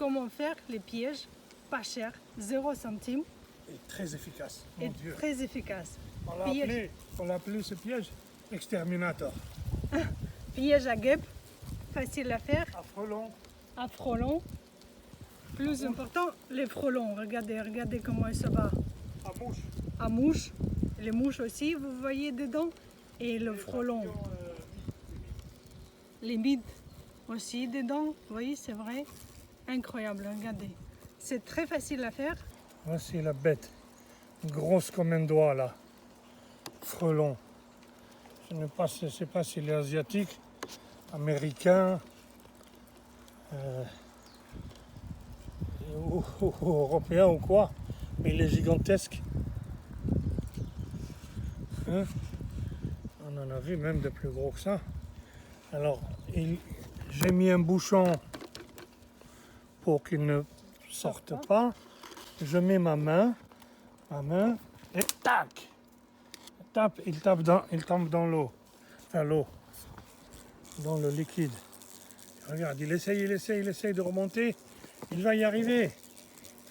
comment faire les pièges, pas cher, 0 centime, Et très efficace, mon et Dieu. très efficace. On l'a appelé ce piège exterminator. Piège à guêpe, facile à faire, À frelon. à frelon. Plus important, les frelons, regardez comment ils se battent. À mouche. À mouche, les mouches aussi, vous voyez dedans, et le frelon. Les mides aussi dedans, vous voyez, c'est vrai. Incroyable, regardez. C'est très facile à faire. Voici la bête. Grosse comme un doigt là. Frelon. Je ne sais pas s'il est asiatique, américain, ou européen ou quoi. Mais il est gigantesque. Hein? On en a vu même de plus gros que ça. Alors, j'ai mis un bouchon pour qu'il ne sorte pas. Je mets ma main, et tac! Il tombe dans l'eau. Enfin, l'eau. Dans le liquide. Regarde, il essaye de remonter. Il va y arriver.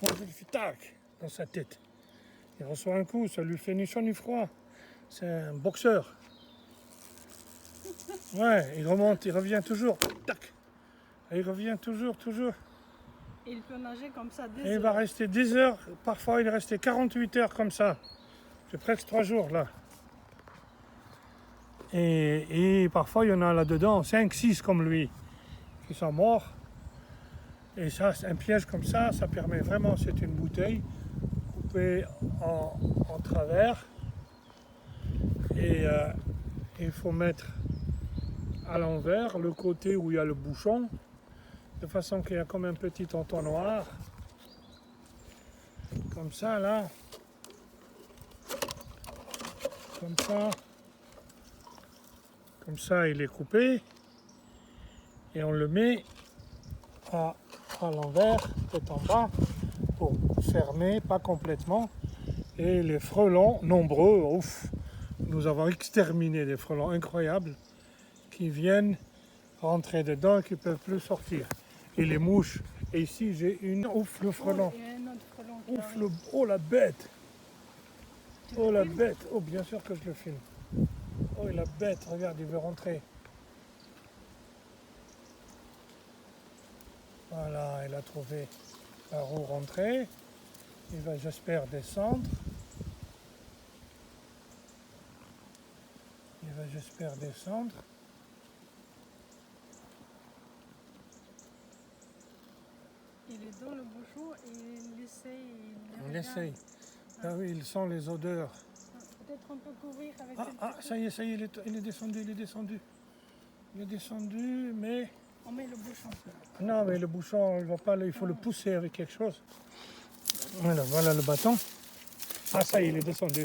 Il fait tac! Dans sa tête. Il reçoit un coup, ça lui fait ni chaud ni froid. C'est un boxeur. Ouais, il remonte, il revient toujours. Tac! Et il revient toujours. Il peut nager comme ça des Et il va heures. rester 10 heures, parfois il est resté 48 heures comme ça. C'est presque 3 jours là. Et parfois il y en a là-dedans 5, 6 comme lui, qui sont morts. Et ça, c'est un piège comme ça permet vraiment, c'est une bouteille coupée en travers. Et il faut mettre à l'envers le côté où il y a le bouchon, de façon qu'il y a comme un petit entonnoir. Comme ça, là. Comme ça. Comme ça, il est coupé. Et on le met à l'envers, peut-être en bas, pour fermer, pas complètement. Et les frelons, nombreux, ouf, nous avons exterminé des frelons incroyables qui viennent rentrer dedans et qui ne peuvent plus sortir. Et les mouches. Et ici, j'ai une, ouf, le frelon. Il y a un autre frelon qui Ouf, arrive. oh la bête! Tu Oh le la filmes? bête! Oh, bien sûr que je le filme. Oh, la bête, regarde, il veut rentrer. Voilà, il a trouvé par où rentrer. Il va, j'espère, descendre. Il est dans le bouchon et il essaye. On essaye. Ah oui, il sent les odeurs. Peut-être on peut couvrir avec Ça y est, il est descendu. Il est descendu, mais... On met le bouchon. Non, mais le bouchon, il va pas, il faut le pousser avec quelque chose. Voilà le bâton. Ah, ça y est, il est descendu.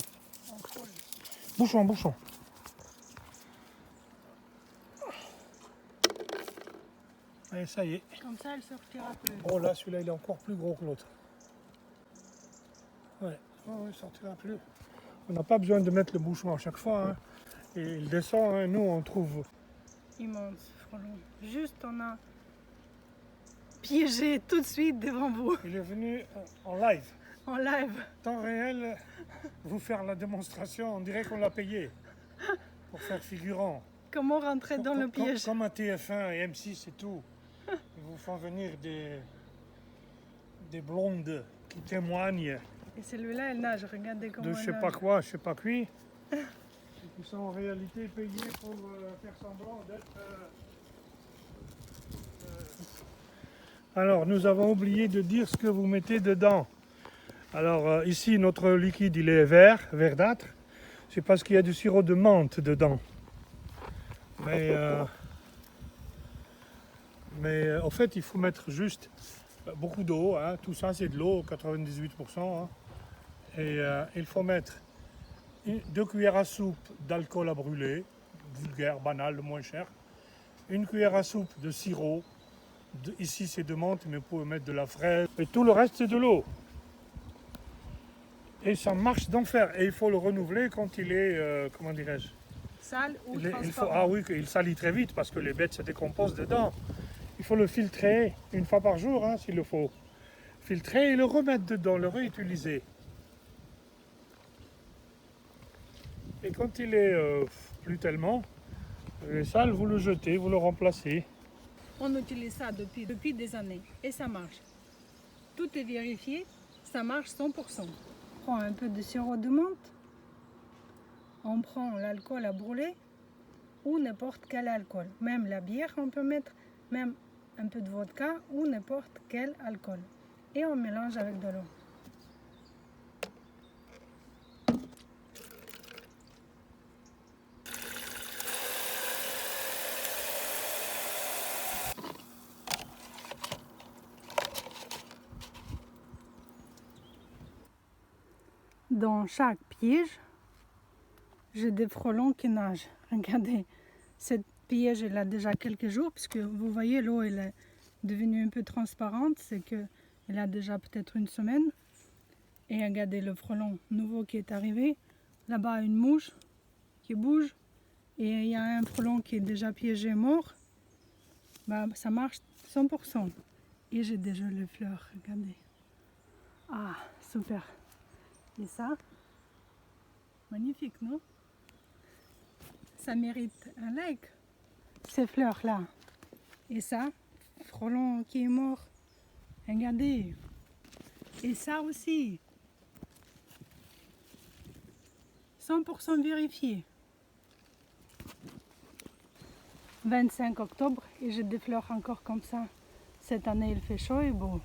Bouchon. Et ça y est. Comme ça, elle sortira plus. Oh là, celui-là, il est encore plus gros que l'autre. Ouais, il sortira plus. On n'a pas besoin de mettre le bouchon à chaque fois. Hein. Et il descend, hein. Nous, on trouve... Immense frelon. Juste, on a piégé tout de suite devant vous, Il est venu en live, en live. temps réel, vous faire la démonstration. On dirait qu'on l'a payé pour faire figurant. Comment rentrer dans le piège? Comme à TF1 et M6 et tout. Ils vous font venir des blondes qui témoignent Et celui-là, elle nage. Regardez comment de elle je sais nage. pas quoi, je sais pas qui. Et qui sont en réalité payés pour faire semblant d'être... Alors, nous avons oublié de dire ce que vous mettez dedans. Alors, ici, notre liquide, il est verdâtre. C'est parce qu'il y a du sirop de menthe dedans. Mais en fait, il faut mettre juste beaucoup d'eau. Hein. Tout ça, c'est de l'eau, 98%. Hein. Et il faut mettre 2 cuillères à soupe d'alcool à brûler, vulgaire, banal, le moins cher. 1 cuillère à soupe de sirop. Ici, c'est de menthe, mais vous pouvez mettre de la fraise. Et tout le reste, c'est de l'eau. Et ça marche d'enfer. Et il faut le renouveler quand il est, comment dirais-je, Sale ou il faut, transparent. ah oui, il salit très vite parce que les bêtes se décomposent dedans. Il faut le filtrer une fois par jour, hein, s'il le faut. Filtrer et le remettre dedans, le réutiliser. Et quand il est plus tellement sale, vous le jetez, vous le remplacez. On utilise ça depuis des années et ça marche. Tout est vérifié, ça marche 100%. On prend un peu de sirop de menthe, on prend l'alcool à brûler ou n'importe quel alcool. Même la bière, on peut mettre même un peu de vodka ou n'importe quel alcool. Et on mélange avec de l'eau. Dans chaque piège, j'ai des frelons qui nagent. Regardez, cette piège elle a déjà quelques jours, puisque vous voyez l'eau elle est devenue un peu transparente, c'est qu'elle a déjà peut-être une semaine. Et regardez le frelon nouveau qui est arrivé. Là-bas une mouche qui bouge et il y a un frelon qui est déjà piégé mort. Bah, ça marche 100%. Et j'ai déjà les fleurs, regardez. Ah, super. Et ça, magnifique, non? Ça mérite un like, ces fleurs-là. Et ça, frelon qui est mort, regardez. Et ça aussi, 100% vérifié. 25 octobre et j'ai des fleurs encore comme ça. Cette année, il fait chaud et beau.